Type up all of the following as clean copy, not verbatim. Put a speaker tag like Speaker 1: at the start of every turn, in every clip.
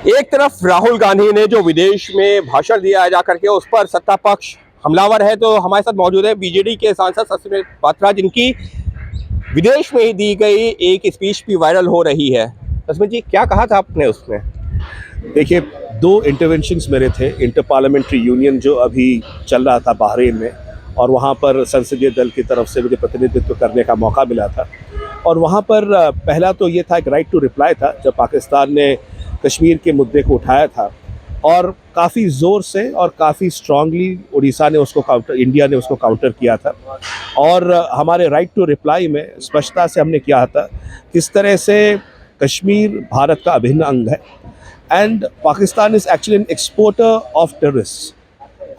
Speaker 1: एक तरफ राहुल गांधी ने जो विदेश में भाषण दिया जा करके उस पर सत्ता पक्ष हमलावर है, तो हमारे साथ मौजूद है बीजेडी के सांसद सस्मित पात्रा, जिनकी विदेश में ही दी गई एक स्पीच भी वायरल हो रही है। सस्मित जी, क्या कहा था आपने उसमें?
Speaker 2: देखिए, दो इंटरवेंशंस मेरे थे। इंटर पार्लियामेंट्री यूनियन जो अभी चल रहा था बहरीन में, और वहाँ पर संसदीय दल की तरफ से मुझे प्रतिनिधित्व करने का मौका मिला था। और वहाँ पर पहला तो ये था, एक राइट टू रिप्लाई था, जब पाकिस्तान ने कश्मीर के मुद्दे को उठाया था और काफ़ी ज़ोर से और काफ़ी स्ट्रांगली उड़ीसा ने उसको काउंटर, इंडिया ने उसको काउंटर किया था। और हमारे राइट टू रिप्लाई में स्पष्टता से हमने किया था किस तरह से कश्मीर भारत का अभिन्न अंग है and Pakistan is actually an exporter of terrorist,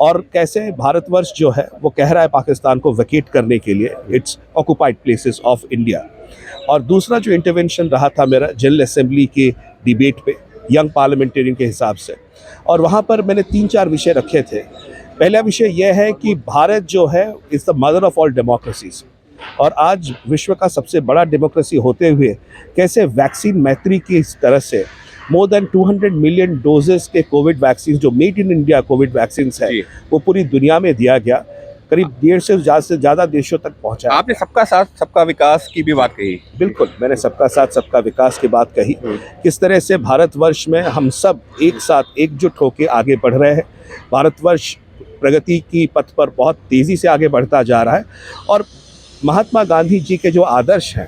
Speaker 2: और कैसे भारतवर्ष जो है वो कह रहा है पाकिस्तान को वैकेट करने के लिए, it's occupied places of India. और दूसरा जो इंटरवेंशन रहा था मेरा जनरल असेंबली के डिबेट पे, यंग पार्लियामेंटेरियन के हिसाब से, और वहाँ पर मैंने 3-4 विषय रखे थे। पहला विषय यह है कि भारत जो है is the mother of all democracies, और आज विश्व का सबसे बड़ा डेमोक्रेसी होते हुए कैसे वैक्सीन मैत्री की इस तरह से मोर देन 200 मिलियन डोजेस के कोविड वैक्सीन जो made in India Covid vaccine है वो पूरी दुनिया में दिया गया, करीब 150 से ज़्यादा देशों तक पहुंचा।
Speaker 1: आपने सबका साथ सबका विकास की भी बात कही।
Speaker 2: बिल्कुल, मैंने सबका साथ सबका विकास की बात कही। किस तरह से भारतवर्ष में हम सब एक साथ एकजुट होकर आगे बढ़ रहे हैं। भारतवर्ष प्रगति की पथ पर बहुत तेज़ी से आगे बढ़ता जा रहा है, और महात्मा गांधी जी के जो आदर्श हैं,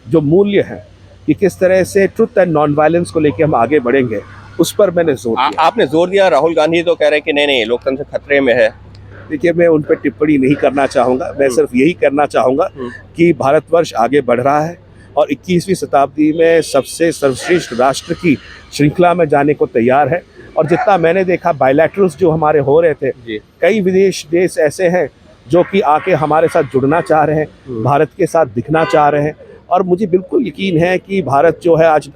Speaker 2: जो मूल्य हैं, कि किस तरह से ट्रुथ एंड नॉन वायलेंस को लेकर हम आगे बढ़ेंगे, उस पर मैंने जोर दिया।
Speaker 1: आपने जोर दिया। राहुल गांधी तो कह रहे हैं कि नहीं, लोकतंत्र खतरे में है।
Speaker 2: देखिए, मैं उन पर टिप्पणी नहीं करना चाहूँगा। मैं सिर्फ यही करना चाहूँगा कि भारतवर्ष आगे बढ़ रहा है और 21वीं शताब्दी में सबसे सर्वश्रेष्ठ राष्ट्र की श्रृंखला में जाने को तैयार है। और जितना मैंने देखा बायलैटरल्स जो हमारे हो रहे थे, कई विदेश देश ऐसे हैं जो कि आके हमारे साथ जुड़ना चाह रहे हैं, भारत के साथ दिखना चाह रहे हैं। और मुझे बिल्कुल यकीन है कि भारत जो है आज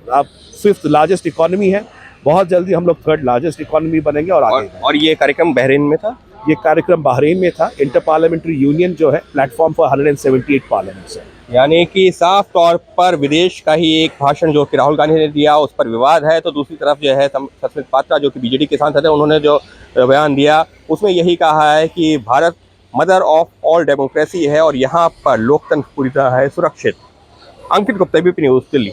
Speaker 2: 5th लार्जेस्ट इकॉनमी है, बहुत जल्दी हम लोग 3rd लार्जेस्ट इकॉनमी बनेंगे और आगे।
Speaker 1: और ये कार्यक्रम बहरीन में था?
Speaker 2: ये कार्यक्रम बहरीन में था। इंटर पार्लियामेंट्री यूनियन जो है प्लेटफॉर्म फॉर 178 पार्लियामेंट्स है।
Speaker 1: यानी कि साफ तौर पर विदेश का ही एक भाषण जो कि राहुल गांधी ने दिया, उस पर विवाद है। तो दूसरी तरफ जो है सस्मित पात्रा जो कि बीजेडी के सांसद है, उन्होंने जो बयान दिया उसमें यही कहा है कि Bharat mother of all democracy है और यहाँ पर लोकतंत्र पूरी तरह है सुरक्षित। अंकित गुप्ता, ABP न्यूज़, दिल्ली।